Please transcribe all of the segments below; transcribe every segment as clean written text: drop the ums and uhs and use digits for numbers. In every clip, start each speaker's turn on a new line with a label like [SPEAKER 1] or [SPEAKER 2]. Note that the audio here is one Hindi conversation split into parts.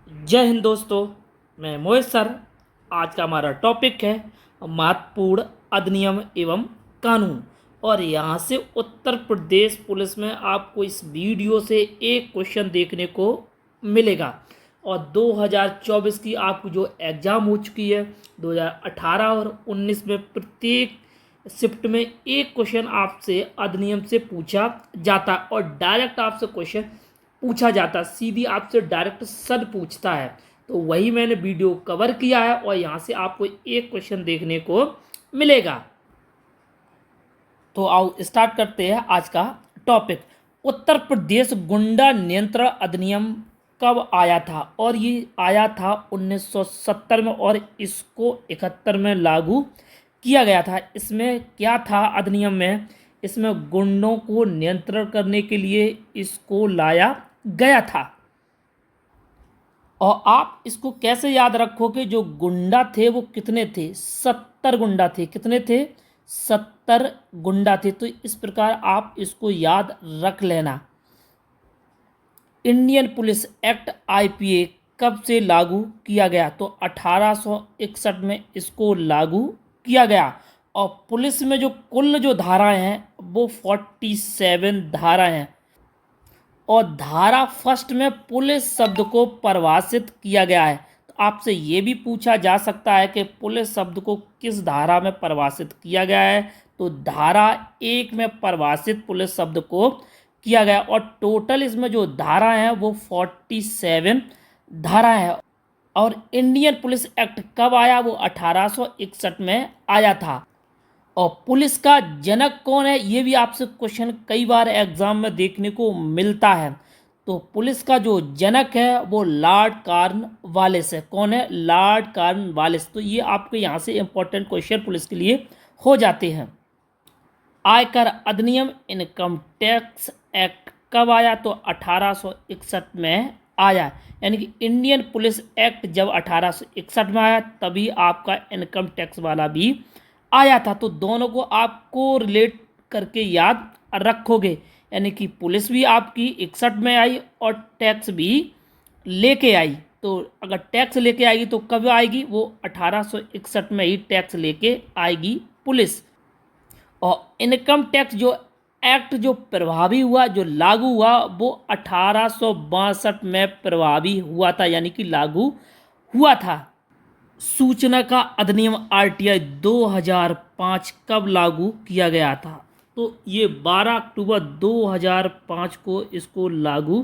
[SPEAKER 1] जय हिंद दोस्तों। मैं मोहित सर। आज का हमारा टॉपिक है महत्वपूर्ण अधिनियम एवं कानून। और यहाँ से उत्तर प्रदेश पुलिस में आपको इस वीडियो से एक क्वेश्चन देखने को मिलेगा। और 2024 की आपकी जो एग्ज़ाम हो चुकी है, 2018 और 19 में प्रत्येक शिफ्ट में एक क्वेश्चन आपसे अधिनियम से पूछा जाता है और डायरेक्ट आपसे क्वेश्चन पूछा जाता है, सीधी आपसे डायरेक्ट सर पूछता है। तो वही मैंने वीडियो कवर किया है और यहाँ से आपको एक क्वेश्चन देखने को मिलेगा। तो आओ स्टार्ट करते हैं आज का टॉपिक। उत्तर प्रदेश गुंडा नियंत्रण अधिनियम कब आया था? और ये आया था 1970 में और इसको 71 में लागू किया गया था। इसमें क्या था अधिनियम में? इसमें गुंडों को नियंत्रण करने के लिए इसको लाया गया था। और आप इसको कैसे याद रखोगे? जो गुंडा थे वो कितने थे? 70 गुंडा थे। कितने थे? 70 गुंडा थे। तो इस प्रकार आप इसको याद रख लेना। इंडियन पुलिस एक्ट आईपीए कब से लागू किया गया? तो 1861 में इसको लागू किया गया। और पुलिस में जो कुल जो धाराएं हैं वो 47 धाराएं हैं। और धारा फर्स्ट में पुलिस शब्द को परिभाषित किया गया है। तो आपसे ये भी पूछा जा सकता है कि पुलिस शब्द को किस धारा में परिभाषित किया गया है? तो धारा 1 में परिभाषित पुलिस शब्द को किया गया। और टोटल इसमें जो धारा है वो 47 धारा है। और इंडियन पुलिस एक्ट कब आया? वो 1861 में आया था। और पुलिस का जनक कौन है? ये भी आपसे क्वेश्चन कई बार एग्जाम में देखने को मिलता है। तो पुलिस का जो जनक है वो लॉर्ड कॉर्नवालिस है। कौन है? Lord Cornwallis. तो ये आपके यहाँ से इंपॉर्टेंट क्वेश्चन पुलिस के लिए हो जाते हैं। आयकर अधिनियम इनकम टैक्स एक्ट कब आया? तो 1861 में आया। यानी कि इंडियन पुलिस एक्ट जब 1861 में आया तभी आपका इनकम टैक्स वाला भी आया था। तो दोनों को आपको रिलेट करके याद रखोगे। यानी कि पुलिस भी आपकी 61 में आई और टैक्स भी लेके आई। तो अगर टैक्स लेके आएगी तो कब आएगी? वो 1861 में ही टैक्स लेके आएगी पुलिस। और इनकम टैक्स जो एक्ट जो प्रभावी हुआ, जो लागू हुआ, वो 1862 में प्रभावी हुआ था, यानी कि लागू हुआ था। सूचना का अधिनियम आरटीआई 2005 कब लागू किया गया था? तो ये 12 अक्टूबर 2005 को इसको लागू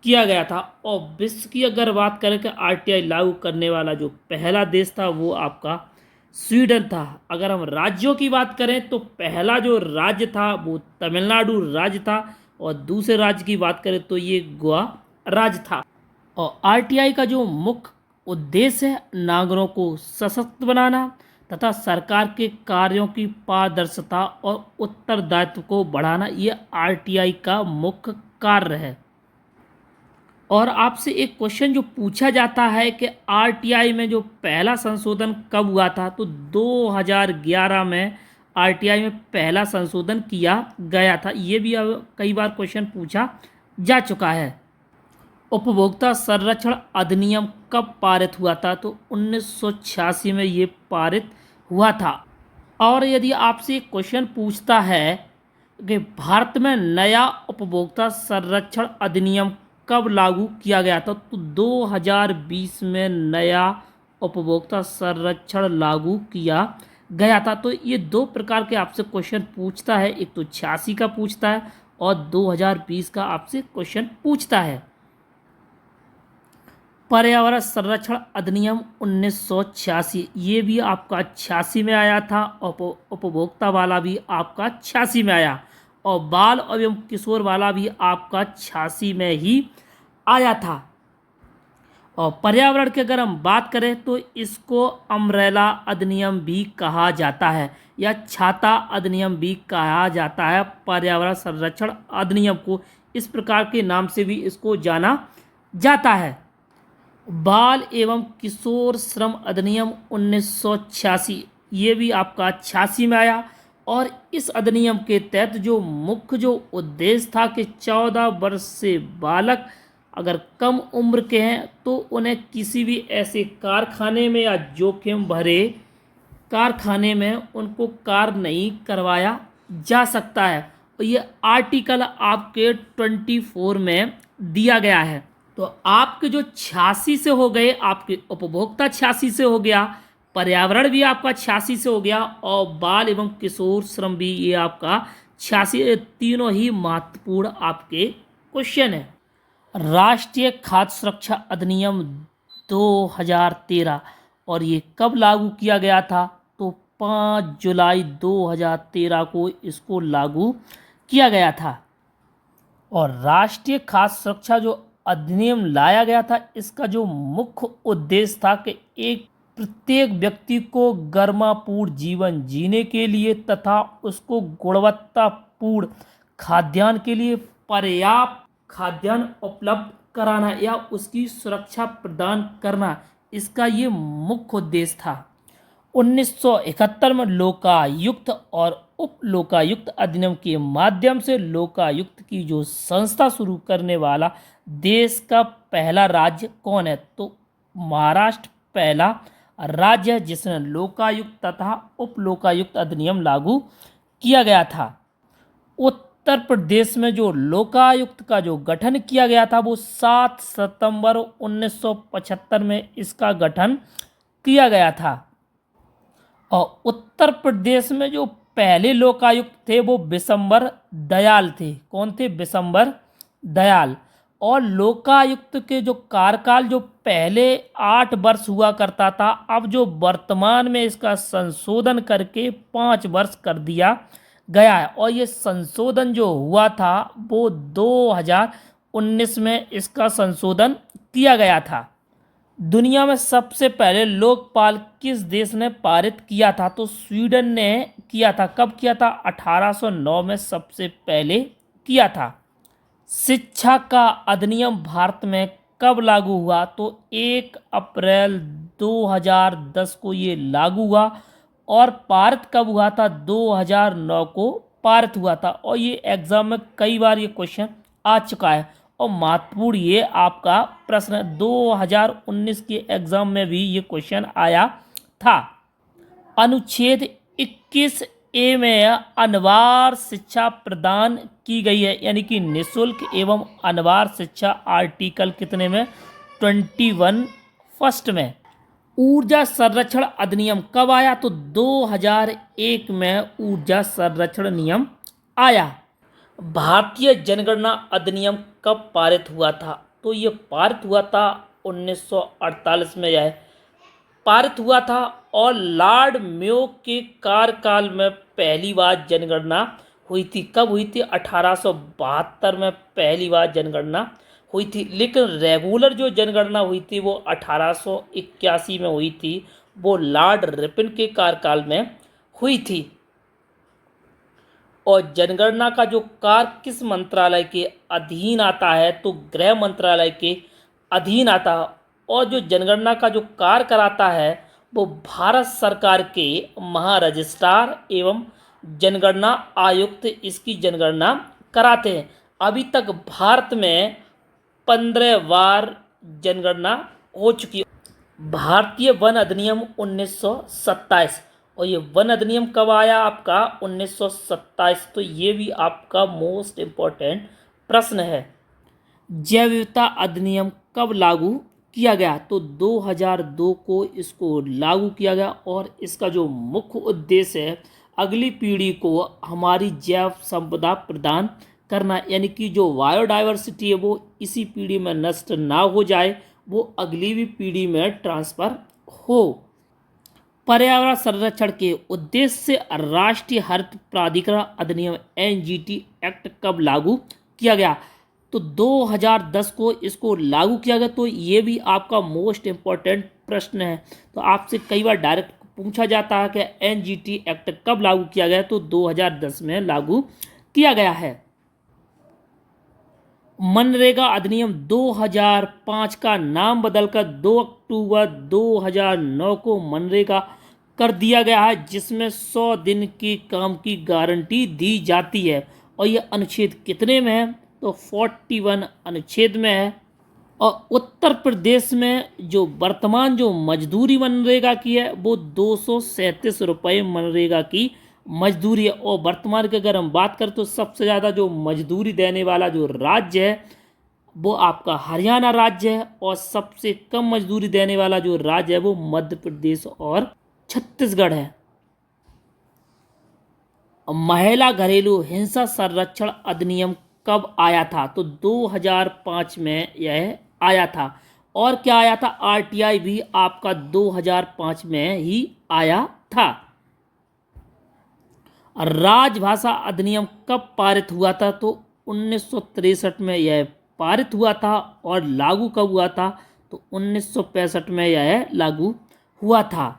[SPEAKER 1] किया गया था। और विश्व की अगर बात करें कि आरटीआई लागू करने वाला जो पहला देश था वो आपका स्वीडन था। अगर हम राज्यों की बात करें तो पहला जो राज्य था वो तमिलनाडु राज्य था। और दूसरे राज्य की बात करें तो ये गोवा राज्य था। और आरटीआई का जो मुख्य उद्देश्य है नागरिकों को सशक्त बनाना तथा सरकार के कार्यों की पारदर्शिता और उत्तरदायित्व को बढ़ाना, ये आरटीआई का मुख्य कार्य है। और आपसे एक क्वेश्चन जो पूछा जाता है कि आरटीआई में जो पहला संशोधन कब हुआ था? तो 2011 में आरटीआई में पहला संशोधन किया गया था। ये भी अब कई बार क्वेश्चन पूछा जा चुका है। उपभोक्ता संरक्षण अधिनियम कब पारित हुआ था? तो 1986 में ये पारित हुआ था। और यदि आपसे एक क्वेश्चन पूछता है कि भारत में नया उपभोक्ता संरक्षण अधिनियम कब लागू किया गया था? तो 2020 में नया उपभोक्ता संरक्षण लागू किया गया था। तो ये दो प्रकार के आपसे क्वेश्चन पूछता है। एक तो 86 का पूछता है और 2020 का आपसे क्वेश्चन पूछता है। पर्यावरण संरक्षण अधिनियम 1986, ये भी आपका 86 में आया था। उपभोक्ता वाला भी आपका 86 में आया। और बाल एवं किशोर वाला भी आपका 86 में ही आया था। और पर्यावरण की अगर हम बात करें तो इसको अम्ब्रेला अधिनियम भी कहा जाता है या छाता अधिनियम भी कहा जाता है। पर्यावरण संरक्षण अधिनियम को इस प्रकार के नाम से भी इसको जाना जाता है। बाल एवं किशोर श्रम अधिनियम 1986, ये भी आपका 86 में आया। और इस अधिनियम के तहत जो मुख्य जो उद्देश्य था कि 14 वर्ष से बालक अगर कम उम्र के हैं तो उन्हें किसी भी ऐसे कारखाने में या जोखिम भरे कारखाने में उनको कार्य नहीं करवाया जा सकता है। और ये आर्टिकल आपके 24 में दिया गया है। तो आपके जो 86 से हो गए, आपके उपभोक्ता 86 से हो गया, पर्यावरण भी आपका 86 से हो गया, और बाल एवं किशोर श्रम भी ये आपका 86। तीनों ही महत्वपूर्ण आपके क्वेश्चन है। राष्ट्रीय खाद्य सुरक्षा अधिनियम 2013, और ये कब लागू किया गया था? तो 5 जुलाई 2013 को इसको लागू किया गया था। और राष्ट्रीय खाद्य सुरक्षा जो अधिनियम लाया गया था, इसका जो मुख्य उद्देश्य था कि एक प्रत्येक व्यक्ति को गर्मापूर्ण जीवन जीने के लिए तथा उसको गुणवत्तापूर्ण खाद्यान्न के लिए पर्याप्त खाद्यान्न उपलब्ध कराना या उसकी सुरक्षा प्रदान करना, इसका ये मुख्य उद्देश्य था। 1971 में लोकायुक्त और उप लोकायुक्त अधिनियम के माध्यम से लोकायुक्त की जो संस्था शुरू करने वाला देश का पहला राज्य कौन है? तो महाराष्ट्र पहला राज्य है जिसने लोकायुक्त तथा उप लोकायुक्त अधिनियम लागू किया गया था। उत्तर प्रदेश में जो लोकायुक्त का जो गठन किया गया था वो 7 सितंबर 1975 में इसका गठन किया गया था। और उत्तर प्रदेश में जो पहले लोकायुक्त थे वो बिशंबर दयाल थे। कौन थे? बिशंबर दयाल। और लोकायुक्त के जो कार्यकाल जो पहले 8 वर्ष हुआ करता था, अब जो वर्तमान में इसका संशोधन करके 5 वर्ष कर दिया गया है। और ये संशोधन जो हुआ था वो 2019 में इसका संशोधन किया गया था। दुनिया में सबसे पहले लोकपाल किस देश ने पारित किया था? तो स्वीडन ने किया था। कब किया था? 1809 में सबसे पहले किया था। शिक्षा का अधिनियम भारत में कब लागू हुआ? तो 1 अप्रैल 2010 को ये लागू हुआ। और पारित कब हुआ था? 2009 को पारित हुआ था। और ये एग्जाम में कई बार ये क्वेश्चन आ चुका है और महत्वपूर्ण ये आपका प्रश्न 2019 के एग्जाम में भी ये क्वेश्चन आया था। अनुच्छेद 21A में अनिवार्य शिक्षा प्रदान की गई है, यानी कि निःशुल्क एवं अनिवार्य शिक्षा आर्टिकल कितने में? 21 फर्स्ट में। ऊर्जा संरक्षण अधिनियम कब आया? तो 2001 में ऊर्जा संरक्षण नियम आया। भारतीय जनगणना अधिनियम कब पारित हुआ था? तो ये पारित हुआ था 1948 में यह पारित हुआ था। और लॉर्ड मेयो के कार्यकाल में पहली बार जनगणना हुई थी। कब हुई थी? 1872 में पहली बार जनगणना हुई थी। लेकिन रेगुलर जो जनगणना हुई थी वो 1881 में हुई थी। वो लॉर्ड रिपन के कार्यकाल में हुई थी। और जनगणना का जो कार्य किस मंत्रालय के अधीन आता है? तो गृह मंत्रालय के अधीन आता है। और जो जनगणना का जो कार्य कराता है वो भारत सरकार के महारजिस्ट्रार एवं जनगणना आयुक्त इसकी जनगणना कराते हैं। अभी तक भारत में 15 बार जनगणना हो चुकी है। भारतीय वन अधिनियम 1927, और ये वन अधिनियम कब आया आपका? 1927। तो ये भी आपका मोस्ट इम्पोर्टेंट प्रश्न है। जैव विविधता अधिनियम कब लागू किया गया? तो 2002 को इसको लागू किया गया। और इसका जो मुख्य उद्देश्य है अगली पीढ़ी को हमारी जैव संपदा प्रदान करना, यानी कि जो बायोडाइवर्सिटी है वो इसी पीढ़ी में नष्ट ना हो जाए, वो अगली भी पीढ़ी में ट्रांसफ़र हो। पर्यावरण संरक्षण के उद्देश्य से राष्ट्रीय हरित प्राधिकरण अधिनियम NGT एक्ट कब लागू किया गया? तो 2010 को इसको लागू किया गया। तो ये भी आपका मोस्ट इम्पॉर्टेंट प्रश्न है। तो आपसे कई बार डायरेक्ट पूछा जाता है कि NGT एक्ट कब लागू किया गया? तो 2010 में लागू किया गया है। मनरेगा अधिनियम 2005 का नाम बदलकर 2 अक्टूबर 2009 को मनरेगा कर दिया गया है, जिसमें 100 दिन के काम की गारंटी दी जाती है। और यह अनुच्छेद कितने में है? तो 41 अनुच्छेद में है। और उत्तर प्रदेश में जो वर्तमान जो मजदूरी मनरेगा की है वो 237 रुपये मनरेगा की मजदूरी है। और वर्तमान की अगर हम बात करें तो सबसे ज़्यादा जो मजदूरी देने वाला जो राज्य है वो आपका हरियाणा राज्य है, और सबसे कम मजदूरी देने वाला जो राज्य है वो मध्य प्रदेश और छत्तीसगढ़ है। महिला घरेलू हिंसा संरक्षण अधिनियम कब आया था? तो 2005 में यह आया था। और क्या आया था? आरटीआई भी आपका 2005 में ही आया था। राजभाषा अधिनियम कब पारित हुआ था? तो 1963 में यह पारित हुआ था। और लागू कब हुआ था? तो 1965 में यह लागू हुआ था।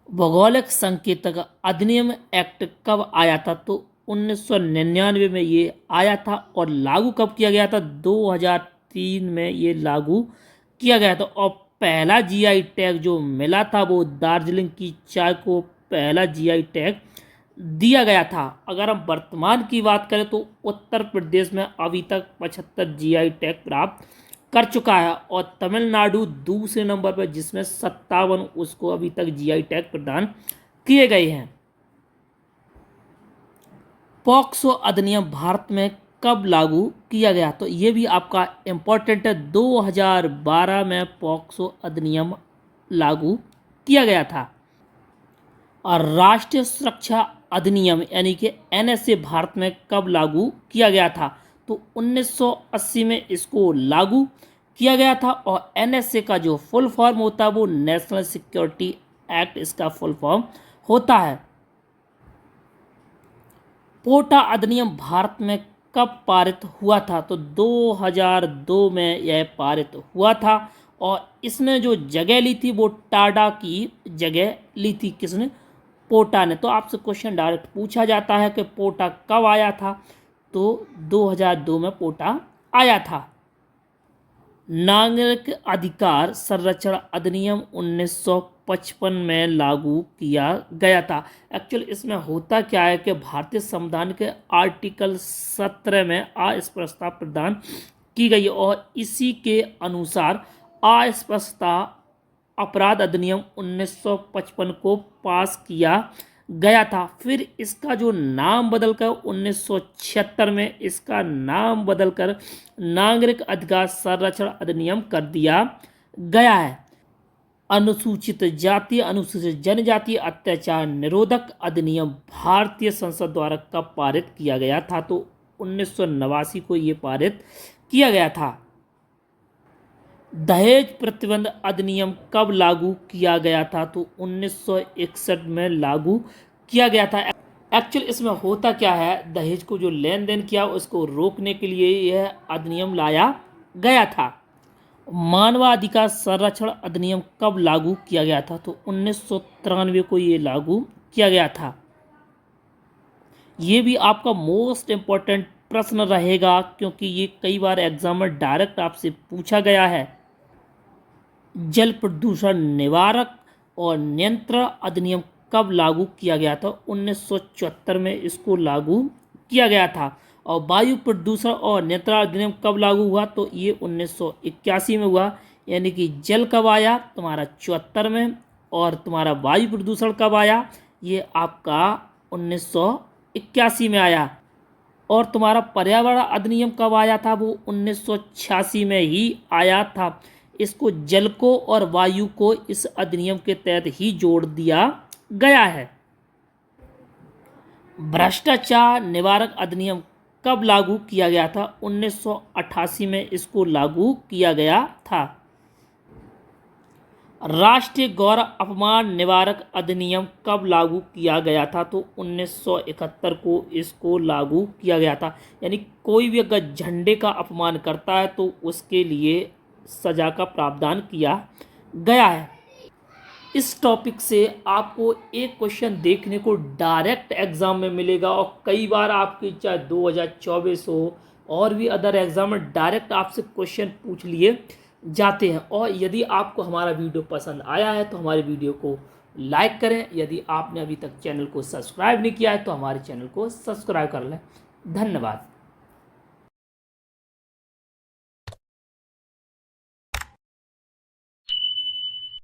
[SPEAKER 1] भौगोलिक संकेतक अधिनियम एक्ट कब आया था? तो 1999 में ये आया था। और लागू कब किया गया था? 2003 में ये लागू किया गया था। और पहला जीआई टैग जो मिला था वो दार्जिलिंग की चाय को पहला जीआई टैग दिया गया था। अगर हम वर्तमान की बात करें तो उत्तर प्रदेश में अभी तक 75 जीआई टैग प्राप्त कर चुका है, और तमिलनाडु दूसरे नंबर पर जिसमें 57 उसको अभी तक जीआई टैग प्रदान किए गए हैं। पॉक्सो अधिनियम भारत में कब लागू किया गया? तो ये भी आपका इम्पोर्टेंट है। 2012 में पॉक्सो अधिनियम लागू किया गया था। और राष्ट्रीय सुरक्षा अधिनियम यानी कि एनएसए भारत में कब लागू किया गया था? तो 1980 में इसको लागू किया गया था। और एनएसए का जो फुल फॉर्म होता है वो नेशनल सिक्योरिटी एक्ट इसका फुल फॉर्म होता है। पोटा अधिनियम भारत में कब पारित हुआ था? तो 2002 में यह पारित हुआ था। और इसने जो जगह ली थी वो टाडा की जगह ली थी। किसने? पोटा ने। तो आपसे क्वेश्चन डायरेक्ट पूछा जाता है कि पोटा कब आया था? तो 2002 में पोटा आया था। नागरिक अधिकार संरक्षण अधिनियम 1955 में लागू किया गया था। एक्चुअल इसमें होता क्या है कि भारतीय संविधान के आर्टिकल 17 में अस्पष्टता प्रदान की गई, और इसी के अनुसार अस्पष्टता अपराध अधिनियम 1955 को पास किया गया था। फिर इसका जो नाम बदलकर 1976 में इसका नाम बदलकर नागरिक अधिकार संरक्षण अधिनियम कर दिया गया है। अनुसूचित जाति अनुसूचित जनजाति अत्याचार निरोधक अधिनियम भारतीय संसद द्वारा कब पारित किया गया था? तो 1989 को ये पारित किया गया था। दहेज प्रतिबंध अधिनियम कब लागू किया गया था? तो 1961 में लागू किया गया था। एक्चुअल इसमें होता क्या है, दहेज को जो लेन देन किया उसको रोकने के लिए यह अधिनियम लाया गया था। मानवाधिकार संरक्षण अधिनियम कब लागू किया गया था? तो 1993 को ये लागू किया गया था। ये भी आपका मोस्ट इम्पोर्टेंट प्रश्न रहेगा, क्योंकि ये कई बार एग्जाम में डायरेक्ट आपसे पूछा गया है। जल प्रदूषण निवारक और नियंत्रण अधिनियम कब लागू किया गया था? 1974 में इसको लागू किया गया था। और वायु प्रदूषण और नियंत्रण अधिनियम कब लागू हुआ? तो ये 1981 में हुआ। यानी कि जल कब आया? तुम्हारा 74 में। और तुम्हारा वायु प्रदूषण कब आया? ये आपका 1981 में आया। और तुम्हारा पर्यावरण अधिनियम कब आया था? वो 1986 में ही आया था। इसको जल को और वायु को इस अधिनियम के तहत ही जोड़ दिया गया है। भ्रष्टाचार निवारक अधिनियम कब लागू किया गया था? 1988 में इसको लागू किया गया था। राष्ट्रीय गौरव अपमान निवारक अधिनियम कब लागू किया गया था? तो 1971 को इसको लागू किया गया था। यानी कोई भी अगर झंडे का अपमान करता है तो उसके लिए सजा का प्रावधान किया गया है। इस टॉपिक से आपको एक क्वेश्चन देखने को डायरेक्ट एग्जाम में मिलेगा, और कई बार आपकी चाहे 2024 हो और भी अदर एग्जाम में डायरेक्ट आपसे क्वेश्चन पूछ लिए जाते हैं। और यदि आपको हमारा वीडियो पसंद आया है तो हमारे वीडियो को लाइक करें। यदि आपने अभी तक चैनल को सब्सक्राइब नहीं किया है तो हमारे चैनल को सब्सक्राइब कर लें। धन्यवाद।